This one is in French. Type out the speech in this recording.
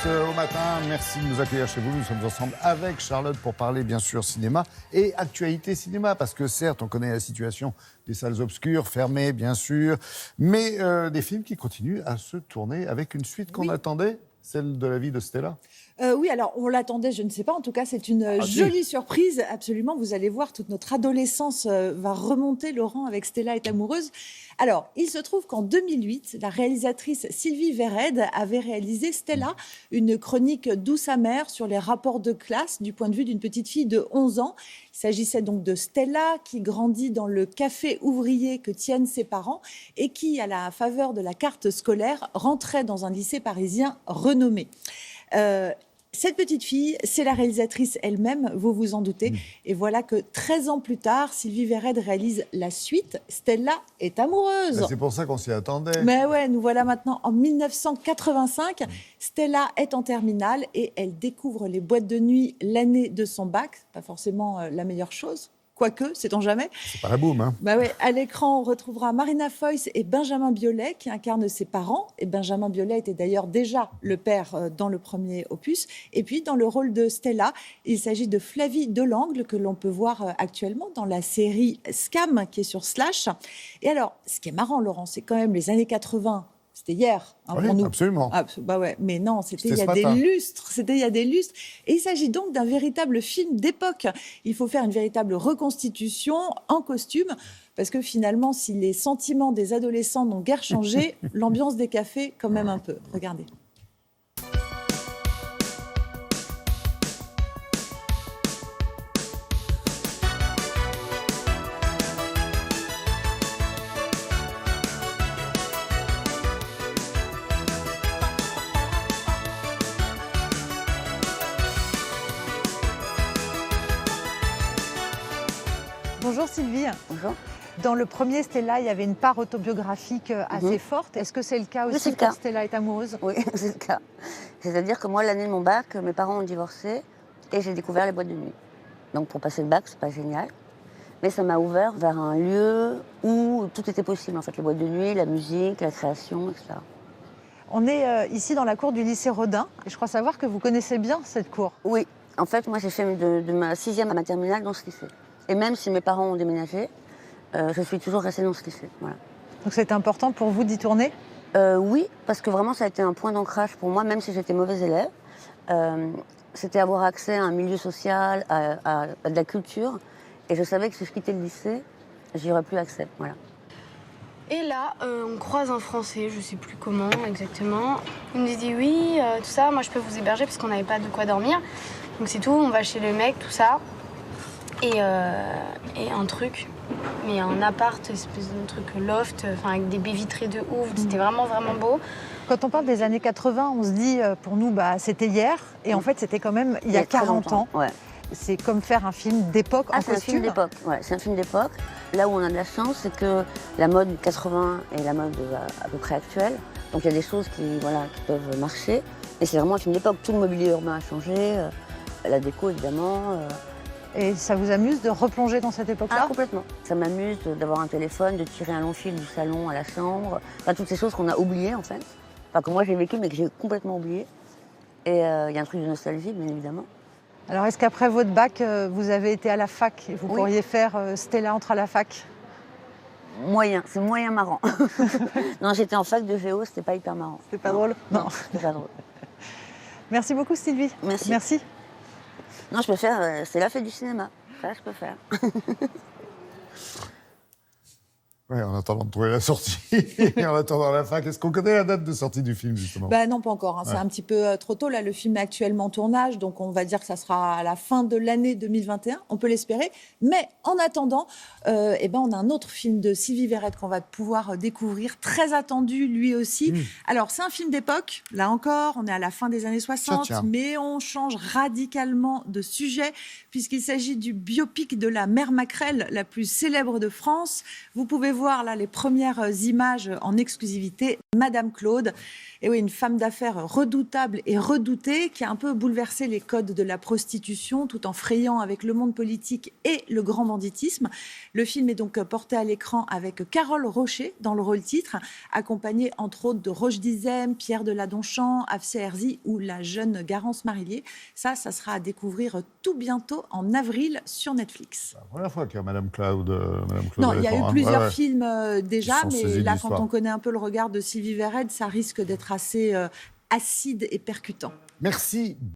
au matin. Merci de nous accueillir chez vous. Nous sommes ensemble avec Charlotte pour parler bien sûr cinéma et actualité cinéma. Parce que certes, on connaît la situation des salles obscures, fermées bien sûr, mais des films qui continuent à se tourner avec une suite qu'on attendait, celle de la vie de Stella. Oui, alors on l'attendait, je ne sais pas. En tout cas, c'est une jolie surprise. Absolument, vous allez voir, toute notre adolescence va remonter, Laurent, avec Stella est amoureuse. Alors, il se trouve qu'en 2008, la réalisatrice Sylvie Vered avait réalisé Stella, une chronique douce amère sur les rapports de classe du point de vue d'une petite fille de 11 ans. Il s'agissait donc de Stella qui grandit dans le café ouvrier que tiennent ses parents et qui, à la faveur de la carte scolaire, rentrait dans un lycée parisien renommé. Cette petite fille, c'est la réalisatrice elle-même, vous vous en doutez. Et voilà que 13 ans plus tard, Sylvie Vered réalise la suite, Stella est amoureuse. C'est pour ça qu'on s'y attendait. Mais ouais, nous voilà maintenant en 1985. Stella est en terminale et elle découvre les boîtes de nuit l'année de son bac. Pas forcément la meilleure chose. Quoique, sait-on jamais. C'est pas la boum, hein. Bah ouais, à l'écran, on retrouvera Marina Foïs et Benjamin Biolay qui incarnent ses parents. Et Benjamin Biolay était d'ailleurs déjà le père dans le premier opus. Et puis, dans le rôle de Stella, il s'agit de Flavie Delangle que l'on peut voir actuellement dans la série Scam qui est sur Slash. Et alors, ce qui est marrant, Laurent, c'est quand même les années 80. C'était hier, hein, oui, pour nous. Absolument. Ah, bah ouais, mais non, c'était il y a ce des matin. lustres. C'était il y a des lustres. Et il s'agit donc d'un véritable film d'époque. Il faut faire une véritable reconstitution en costume, parce que finalement, si les sentiments des adolescents n'ont guère changé, l'ambiance des cafés, quand même un peu. Regardez. Bonjour Sylvie. Bonjour. Dans le premier Stella, il y avait une part autobiographique assez forte. Est-ce que c'est le cas aussi c'est le quand cas. Stella est amoureuse? Oui, c'est le cas. C'est-à-dire que moi, l'année de mon bac, mes parents ont divorcé et j'ai découvert les boîtes de nuit. Donc pour passer le bac, c'est pas génial. Mais ça m'a ouvert vers un lieu où tout était possible, en fait. Les boîtes de nuit, la musique, la création, etc. On est ici dans la cour du lycée Rodin. Et je crois savoir que vous connaissez bien cette cour. Oui, en fait, moi, j'ai fait de ma 6e à ma terminale dans ce lycée. Et même si mes parents ont déménagé, je suis toujours restée dans ce lycée. Voilà. Donc c'est important pour vous d'y tourner? Oui, parce que vraiment, ça a été un point d'ancrage pour moi, même si j'étais mauvaise élève. C'était avoir accès à un milieu social, à de la culture. Et je savais que si je quittais le lycée, j'y aurais plus accès. Voilà. Et là, on croise un Français, je sais plus comment exactement. Il nous dit oui, tout ça, moi je peux vous héberger parce qu'on n'avait pas de quoi dormir. Donc c'est tout, on va chez le mec, tout ça. Et un truc, mais un appart, espèce de truc loft, avec des baies vitrées de ouf. C'était vraiment, vraiment beau. Quand on parle des années 80, on se dit, pour nous, c'était hier. Et en fait, c'était quand même il y a 40 ans. Ouais. C'est comme faire un film d'époque en c'est un film costume. d'époque. Ouais, c'est un film d'époque. Là où on a de la chance, c'est que la mode 80 est la mode à peu près actuelle. Donc il y a des choses qui peuvent marcher. Et c'est vraiment un film d'époque. Tout le mobilier urbain a changé. La déco, évidemment. Et ça vous amuse de replonger dans cette époque-là? Complètement. Ça m'amuse d'avoir un téléphone, de tirer un long fil du salon à la chambre. Toutes ces choses qu'on a oubliées, en fait. Que moi, j'ai vécu, mais que j'ai complètement oubliées. Et il y a un truc de nostalgie, bien évidemment. Alors, est-ce qu'après votre bac, vous avez été à la fac et vous pourriez faire Stella entre à la fac? Moyen, c'est moyen marrant. Non, j'étais en fac de géo, c'était pas hyper marrant. C'est pas drôle? Non, c'était pas drôle. Merci beaucoup, Sylvie. Merci. Non, je peux faire, c'est la fête du cinéma. Ça, je peux faire. Ouais, en attendant de trouver la sortie, en attendant la fac, est-ce qu'on connaît la date de sortie du film, justement? Non, pas encore. C'est un petit peu trop tôt. Là, le film est actuellement en tournage, donc on va dire que ça sera à la fin de l'année 2021. On peut l'espérer. Mais en attendant, on a un autre film de Sylvie Vered qu'on va pouvoir découvrir, très attendu lui aussi. Alors, c'est un film d'époque. Là encore, on est à la fin des années 60, mais on change radicalement de sujet puisqu'il s'agit du biopic de la mère Maquerelle, la plus célèbre de France. Vous pouvez voir là les premières images en exclusivité. Madame Claude, et oui, une femme d'affaires redoutable et redoutée qui a un peu bouleversé les codes de la prostitution tout en frayant avec le monde politique et le grand banditisme. Le film est donc porté à l'écran avec Carole Rocher dans le rôle titre, accompagnée entre autres de Roche Dizem, Pierre Deladonchamp, Afsé Herzi ou la jeune Garance Marillier. Ça sera à découvrir tout bientôt en avril sur Netflix. C'est la première fois qu'il y a Madame Claude. Non, il y a eu plusieurs films déjà, Qui sont mais saisis là, d'histoire. quand on connaît un peu le regard de Sylvie Verred, ça risque d'être assez acide et percutant. Merci.